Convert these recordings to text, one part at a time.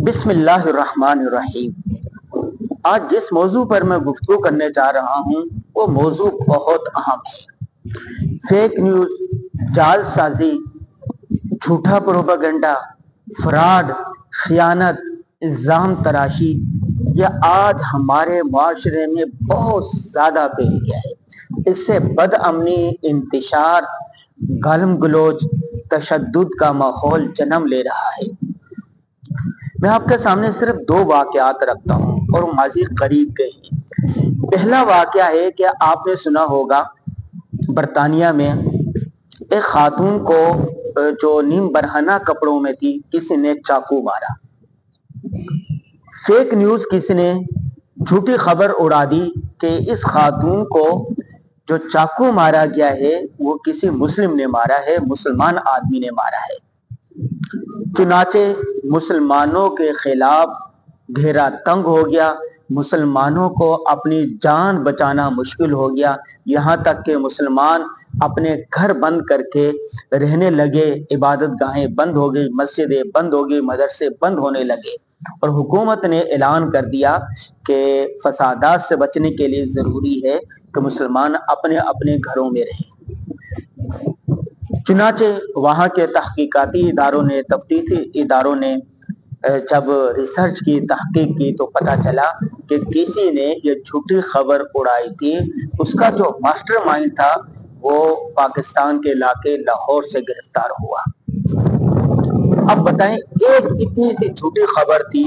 بسم اللہ الرحمن الرحیم۔ آج جس موضوع پر میں گفتگو کرنے جا رہا ہوں وہ موضوع بہت اہم ہے۔ فیک نیوز، جال سازی، جھوٹا پروپیگنڈا، فراڈ، خیانت، الزام تراشی، یہ آج ہمارے معاشرے میں بہت زیادہ پھیل گیا ہے۔ اس سے بد امنی، انتشار، گالم گلوچ، تشدد کا ماحول جنم لے رہا ہے۔ میں آپ کے سامنے صرف دو واقعات رکھتا ہوں اور ماضی قریب کے ہیں۔ پہلا واقعہ ہے کہ آپ نے سنا ہوگا برطانیہ میں ایک خاتون کو جو نیم برہنہ کپڑوں میں تھی کسی نے چاقو مارا۔ فیک نیوز کسی نے جھوٹی خبر اڑا دی کہ اس خاتون کو جو چاقو مارا گیا ہے وہ کسی مسلم نے مارا ہے، مسلمان آدمی نے مارا ہے۔ چنانچہ مسلمانوں کے خلاف گھیرا تنگ ہو گیا، مسلمانوں کو اپنی جان بچانا مشکل ہو گیا، یہاں تک کہ مسلمان اپنے گھر بند کر کے رہنے لگے، عبادت گاہیں بند ہو گئی، مسجدیں بند ہو گئی، مدرسے بند ہونے لگے، اور حکومت نے اعلان کر دیا کہ فسادات سے بچنے کے لیے ضروری ہے کہ مسلمان اپنے اپنے گھروں میں رہیں۔ چنانچہ وہاں کے تحقیقاتی اداروں نے، تفتیشی اداروں نے جب ریسرچ کی، تحقیق کی، تو پتہ چلا کہ کسی نے یہ جھوٹی خبر اڑائی تھی۔ اس کا جو ماسٹر مائنڈ تھا وہ پاکستان کے علاقے لاہور سے گرفتار ہوا۔ اب بتائیں، ایک اتنی سی جھوٹی خبر تھی،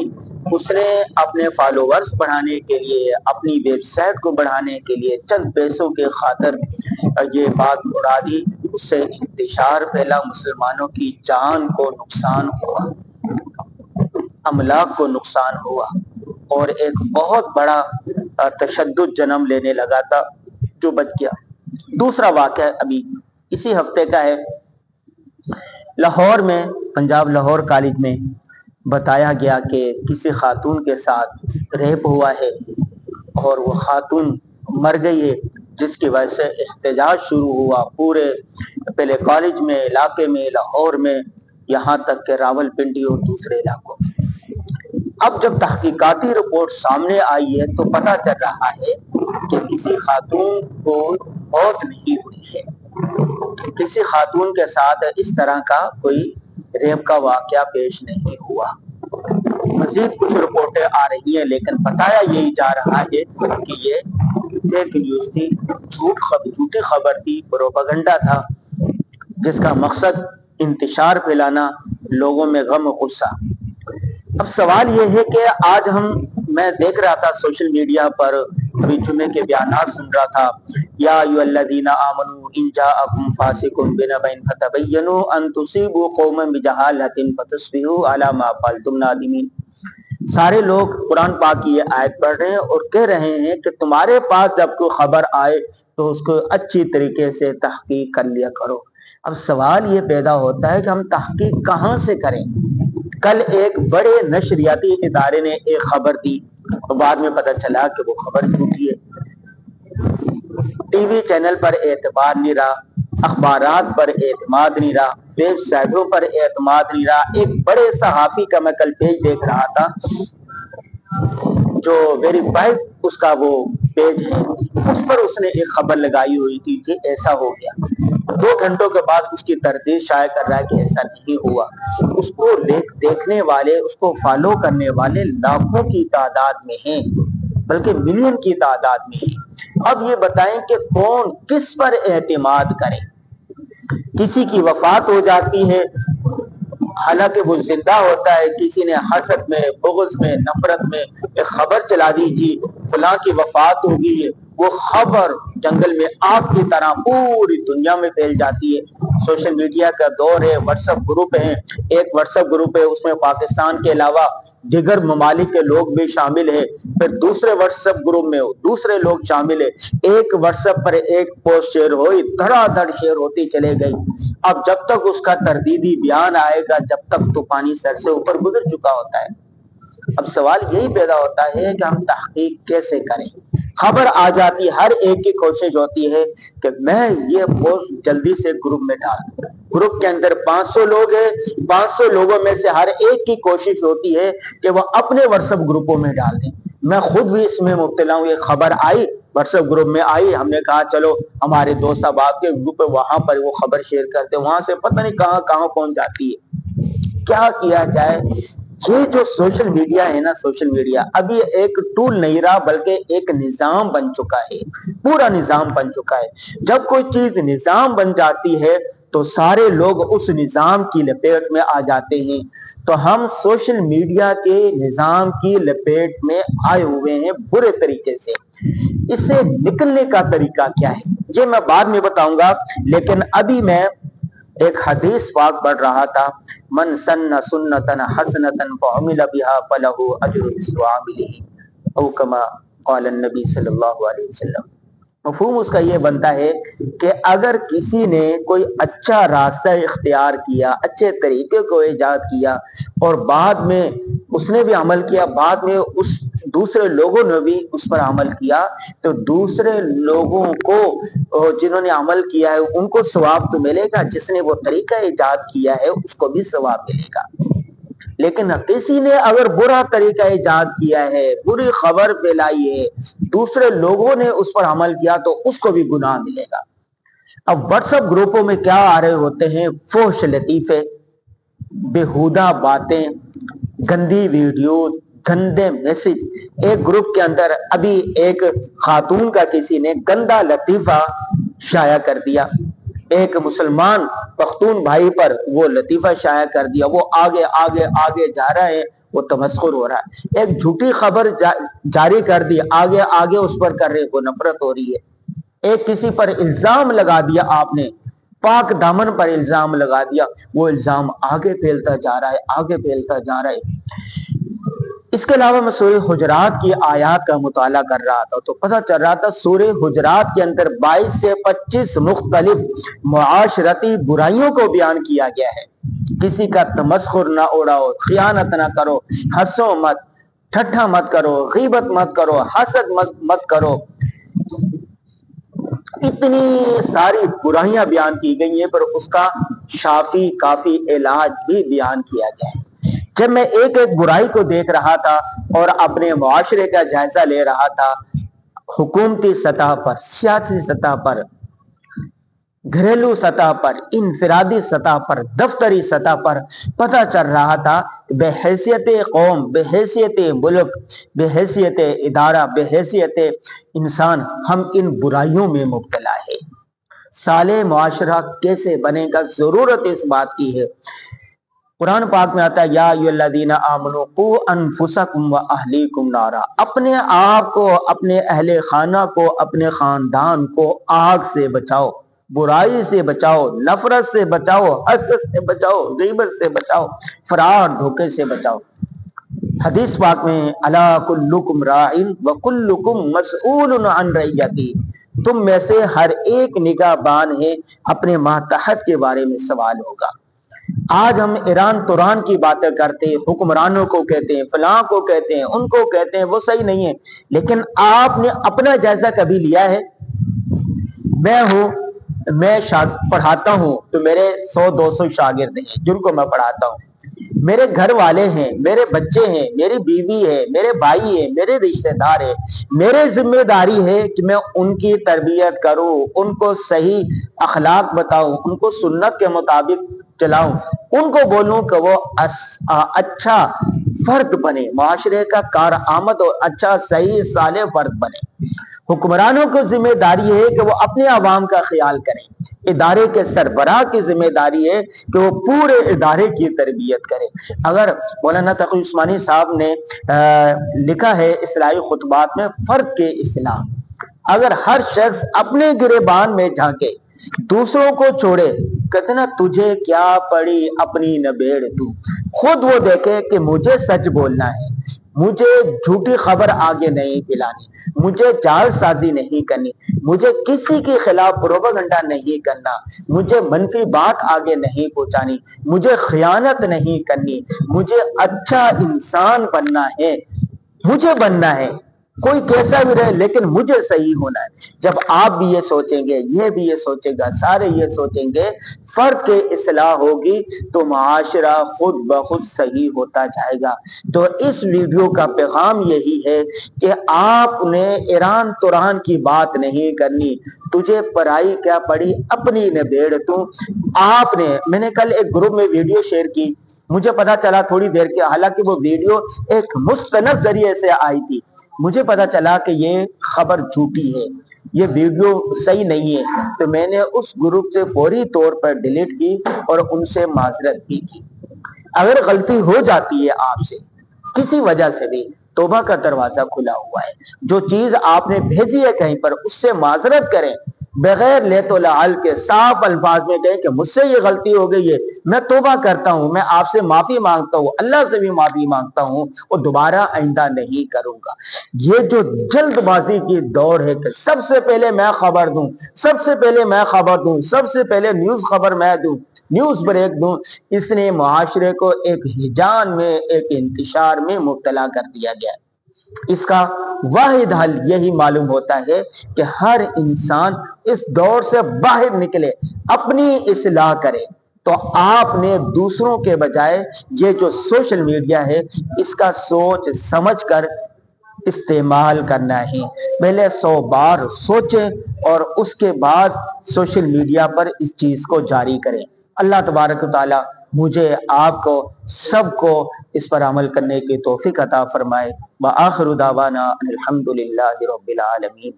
اس نے اپنے فالوورز بڑھانے کے لیے، اپنی ویب سائٹ کو بڑھانے کے لیے چند پیسوں کے خاطر یہ بات اڑا دی، اس سے انتشار پھیلا، مسلمانوں کی جان کو نقصان ہوا، املاک کو نقصان ہوا، اور ایک بہت بڑا تشدد جنم لینے لگا تھا جو بچ گیا۔ دوسرا واقعہ ابھی اسی ہفتے کا ہے۔ لاہور میں، پنجاب لاہور کالج میں بتایا گیا کہ کسی خاتون کے ساتھ ریپ ہوا ہے اور وہ خاتون مر گئی ہے، جس کی وجہ سے احتجاج شروع ہوا پورے پہلے کالج میں، علاقے میں، لاہور میں، یہاں تک کہ راولپنڈی اور دوسرے علاقوں میں۔ اب جب تحقیقاتی رپورٹ سامنے آئی ہے تو پتہ چل رہا ہے کہ کسی خاتون کو موت نہیں ہوئی ہے، کسی خاتون کے ساتھ اس طرح کا کوئی ریپ کا واقعہ پیش نہیں ہوا۔ مزید کچھ رپورٹیں آ رہی ہیں، لیکن بتایا یہی جا رہا ہے کہ یہ فیک نیوز تھی، جھوٹی خبر تھی، پروپیگنڈا تھا، جس کا مقصد انتشار پھیلانا، لوگوں میں غم و غصہ۔ اب سوال یہ ہے کہ آج میں دیکھ رہا تھا سوشل میڈیا پر، ابھی جمعے کے بیانات سن رہا تھا، یا ایھا الذین آمنوا ان جاءکم فاسق بنبأ فتبینوا ان تصیبوا قوما بجہالۃ فتصبحوا علی ما فعلتم نادمین۔ سارے لوگ قرآن پاک کی یہ آیت پڑھ رہے ہیں اور کہہ رہے ہیں کہ تمہارے پاس جب کوئی خبر آئے تو اس کو اچھی طریقے سے تحقیق کر لیا کرو۔ اب سوال یہ پیدا ہوتا ہے کہ ہم تحقیق کہاں سے کریں؟ کل ایک بڑے نشریاتی ادارے نے ایک خبر دی اور بعد میں پتہ چلا کہ وہ خبر جھوٹی ہے۔ ٹی وی چینل پر اعتبار نہیں رہا، اخبارات پر اعتماد نہیں رہا، ویب سائٹوں پر اعتماد نہیں رہا۔ ایک بڑے صحافی کا میں کل پیج دیکھ رہا تھا جو ویریفائڈ اس کا وہ پیج ہے، اس پر اس نے ایک خبر لگائی ہوئی تھی کہ ایسا ہو گیا۔ 2 گھنٹوں کے بعد اس کی تردید شائع کر رہا ہے کہ ایسا نہیں ہوا۔ اس کو دیکھنے والے، اس کو فالو کرنے والے لاکھوں کی تعداد میں ہیں، بلکہ ملین کی تعداد میں ہیں۔ اب یہ بتائیں کہ کون کس پر اعتماد کرے؟ کسی کی وفات ہو جاتی ہے حالانکہ وہ زندہ ہوتا ہے، کسی نے حسد میں، بغض میں، نفرت میں ایک خبر چلا دی جی فلاں کی وفات ہو گئی ہے، وہ خبر جنگل میں آگ کی طرح پوری دنیا میں پھیل جاتی ہے۔ سوشل میڈیا کا دور ہے، واٹس ایپ گروپ ہیں، ایک واٹس ایپ گروپ ہے، اس میں پاکستان کے علاوہ دیگر ممالک کے لوگ بھی شامل ہیں، پھر دوسرے واٹس ایپ گروپ میں دوسرے لوگ شامل ہیں۔ ایک واٹس ایپ پر ایک پوسٹ شیئر ہوئی، دھڑا دھڑ شیئر ہوتی چلے گئی۔ اب جب تک اس کا تردیدی بیان آئے گا، جب تک تو پانی سر سے اوپر گزر چکا ہوتا ہے۔ اب سوال یہی پیدا ہوتا ہے کہ ہم تحقیق کیسے کریں؟ خبر آ جاتی، ہر ایک کی کوشش ہوتی ہے کہ میں یہ پوسٹ جلدی سے گروپ میں ڈال دوں۔ گروپ کے اندر 500 لوگ ہیں، 500 لوگوں میں سے ہر ایک کی کوشش ہوتی ہے کہ وہ اپنے واٹس ایپ گروپوں میں ڈال دیں۔ میں خود بھی اس میں مبتلا ہوں، یہ خبر آئی واٹس ایپ گروپ میں آئی، ہم نے کہا چلو ہمارے دوست احباب کے گروپ ہے وہاں پر وہ خبر شیئر کرتے، وہاں سے پتہ نہیں کہاں کہاں پہنچ جاتی ہے۔ کیا کیا جائے؟ یہ جو سوشل میڈیا ہے نا، سوشل میڈیا ابھی ایک ٹول نہیں رہا بلکہ ایک نظام بن چکا ہے، پورا نظام بن چکا ہے۔ جب کوئی چیز نظام بن جاتی ہے تو سارے لوگ اس نظام کی لپیٹ میں آ جاتے ہیں۔ تو ہم سوشل میڈیا کے نظام کی لپیٹ میں آئے ہوئے ہیں برے طریقے سے۔ اس سے نکلنے کا طریقہ کیا ہے یہ میں بعد میں بتاؤں گا، لیکن ابھی میں ایک حدیث پاک پڑھ رہا تھا، من سن سنتن حسنتن فعمل بها فله اجر مثل عاملہ او کما قال النبی صلی اللہ علیہ وسلم۔ مفہوم اس کا یہ بنتا ہے کہ اگر کسی نے کوئی اچھا راستہ اختیار کیا، اچھے طریقے کو ایجاد کیا اور بعد میں اس نے بھی عمل کیا، بعد میں اس دوسرے لوگوں نے بھی اس پر عمل کیا، تو دوسرے لوگوں کو جنہوں نے عمل کیا ہے ان کو ثواب تو ملے گا، جس نے وہ طریقہ ایجاد کیا ہے اس کو بھی ثواب ملے گا۔ لیکن کسی نے اگر برا طریقہ ایجاد کیا ہے، بری خبر پھیلائی ہے، دوسرے لوگوں نے اس پر عمل کیا تو اس کو بھی گناہ ملے گا۔ اب واٹس ایپ گروپوں میں کیا آ رہے ہوتے ہیں؟ فحش لطیفے، بےہودہ باتیں، گندی ویڈیو، گندے میسج۔ ایک گروپ کے اندر ابھی ایک خاتون کا کسی نے گندا لطیفہ شائع کر دیا، ایک مسلمان پختون بھائی پر وہ لطیفہ شائع کر دیا، وہ آگے آگے آگے جا رہا ہے، وہ تمسخر ہو رہا ہے۔ ایک جھوٹی خبر جاری کر دی، آگے آگے اس پر کر رہے، وہ نفرت ہو رہی ہے۔ ایک کسی پر الزام لگا دیا، آپ نے پاک دامن پر الزام لگا دیا، وہ الزام آگے پھیلتا جا رہا ہے، آگے پھیلتا جا رہا ہے۔ اس کے علاوہ میں سورہ حجرات کی آیات کا مطالعہ کر رہا تھا تو پتہ چل رہا تھا سورہ حجرات کے اندر 22 سے 25 مختلف معاشرتی برائیوں کو بیان کیا گیا ہے۔ کسی کا تمسخر نہ اڑاؤ، خیانت نہ کرو، ہنسو مت، ٹھٹھا مت کرو، غیبت مت کرو، حسد مت کرو۔ اتنی ساری برائیاں بیان کی گئی ہیں، پر اس کا شافی کافی علاج بھی بیان کیا گیا ہے۔ جب میں ایک ایک برائی کو دیکھ رہا تھا اور اپنے معاشرے کا جائزہ لے رہا تھا، حکومتی سطح پر، سیاسی سطح پر، گھریلو سطح پر، انفرادی سطح پر، دفتری سطح پر، پتہ چل رہا تھا بے حیثیت قوم، بے حیثیت ملک، بے حیثیت ادارہ، بے حیثیت انسان ہم ان برائیوں میں مبتلا ہے۔ صالح معاشرہ کیسے بنے گا؟ ضرورت اس بات کی ہے۔ قرآن پاک میں آتا ہے یا ایھا الذین آمنوا قوا انفسکم واہلیکم نارا، اپنے آپ کو، اپنے اہل خانہ کو، اپنے خاندان کو آگ سے بچاؤ، برائی سے بچاؤ، نفرت سے بچاؤ، حسد سے بچاؤ، غیبت سے بچاؤ، فراڈ دھوکے سے بچاؤ۔ حدیث پاک میں الا کلکم راع وکلکم مسئول عن رعیتہ، تم میں سے ہر ایک نگہبان ہے، اپنے ماتحت کے بارے میں سوال ہوگا۔ آج ہم ایران توران کی باتیں کرتے ہیں، حکمرانوں کو کہتے ہیں، فلاں کو کہتے ہیں، ان کو کہتے ہیں، وہ صحیح نہیں ہے، لیکن آپ نے اپنا جائزہ کبھی لیا ہے؟ میں پڑھاتا ہوں تو میرے 100-200 شاگرد ہیں جن کو میں پڑھاتا ہوں، میرے گھر والے ہیں، میرے بچے ہیں، میری بیوی ہے، میرے بھائی ہیں، میرے رشتہ دار ہیں، میرے ذمہ داری ہے کہ میں ان کی تربیت کروں، ان کو صحیح اخلاق بتاؤں، ان کو سنت کے مطابق چلاؤں، ان کو بولوں کہ وہ اچھا فرد بنے، معاشرے کا کارآمد اور اچھا صحیح صالح فرد بنے۔ حکمرانوں کو ذمہ داری ہے کہ وہ اپنے عوام کا خیال کریں، ادارے کے سربراہ کی ذمہ داری ہے کہ وہ پورے ادارے کی تربیت کرے۔ اگر مولانا تقی عثمانی صاحب نے لکھا ہے اصلاحی خطبات میں فرد کے اصلاح، اگر ہر شخص اپنے گریبان میں جھانکے، دوسروں کو چھوڑے، کہتے نا تجھے کیا پڑی اپنی نبیڑ تو، خود وہ دیکھے کہ مجھے سچ بولنا ہے، مجھے جھوٹی خبر آگے نہیں پھیلانی، مجھے جعل سازی نہیں کرنی، مجھے کسی کے خلاف پروپیگنڈا نہیں کرنا، مجھے منفی بات آگے نہیں پہنچانی، مجھے خیانت نہیں کرنی، مجھے اچھا انسان بننا ہے، مجھے بننا ہے۔ کوئی کیسا بھی رہے لیکن مجھے صحیح ہونا ہے۔ جب آپ بھی یہ سوچیں گے، یہ بھی یہ سوچے گا، سارے یہ سوچیں گے، فرد کے اصلاح ہوگی تو معاشرہ خود بخود صحیح ہوتا جائے گا۔ تو اس ویڈیو کا پیغام یہی ہے کہ آپ نے ایران توران کی بات نہیں کرنی، تجھے پرائی کیا پڑی، اپنی نبیڑ تو۔ آپ نے، میں نے کل ایک گروپ میں ویڈیو شیئر کی، مجھے پتا چلا تھوڑی دیر کے، حالانکہ وہ ویڈیو ایک مستند ذریعے سے آئی تھی، مجھے پتا چلا کہ یہ خبر جھوٹی ہے، یہ ویڈیو صحیح نہیں ہے، تو میں نے اس گروپ سے فوری طور پر ڈیلیٹ کی اور ان سے معذرت بھی کی۔ اگر غلطی ہو جاتی ہے آپ سے کسی وجہ سے بھی، توبہ کا دروازہ کھلا ہوا ہے۔ جو چیز آپ نے بھیجی ہے کہیں پر، اس سے معذرت کریں، بغیر لیت و لعل کے صاف الفاظ میں کہیں کہ مجھ سے یہ غلطی ہو گئی ہے، میں توبہ کرتا ہوں، میں آپ سے معافی مانگتا ہوں، اللہ سے بھی معافی مانگتا ہوں، اور دوبارہ آئندہ نہیں کروں گا۔ یہ جو جلد بازی کی دور ہے کہ سب سے پہلے میں خبر دوں، سب سے پہلے میں خبر دوں، سب سے پہلے نیوز خبر میں دوں، نیوز بریک دوں، اس نے معاشرے کو ایک ہیجان میں، ایک انتشار میں مبتلا کر دیا گیا ہے۔ اس کا واحد حل یہی معلوم ہوتا ہے کہ ہر انسان اس دور سے باہر نکلے، اپنی اصلاح کرے۔ تو آپ نے دوسروں کے بجائے یہ جو سوشل میڈیا ہے، اس کا سوچ سمجھ کر استعمال کرنا ہے۔ پہلے 100 بار سوچیں اور اس کے بعد سوشل میڈیا پر اس چیز کو جاری کریں۔ اللہ تبارک و تعالی مجھے، آپ کو، سب کو اس پر عمل کرنے کی توفیق عطا فرمائے۔ وآخر دعوانا ان الحمد للہ رب العالمین۔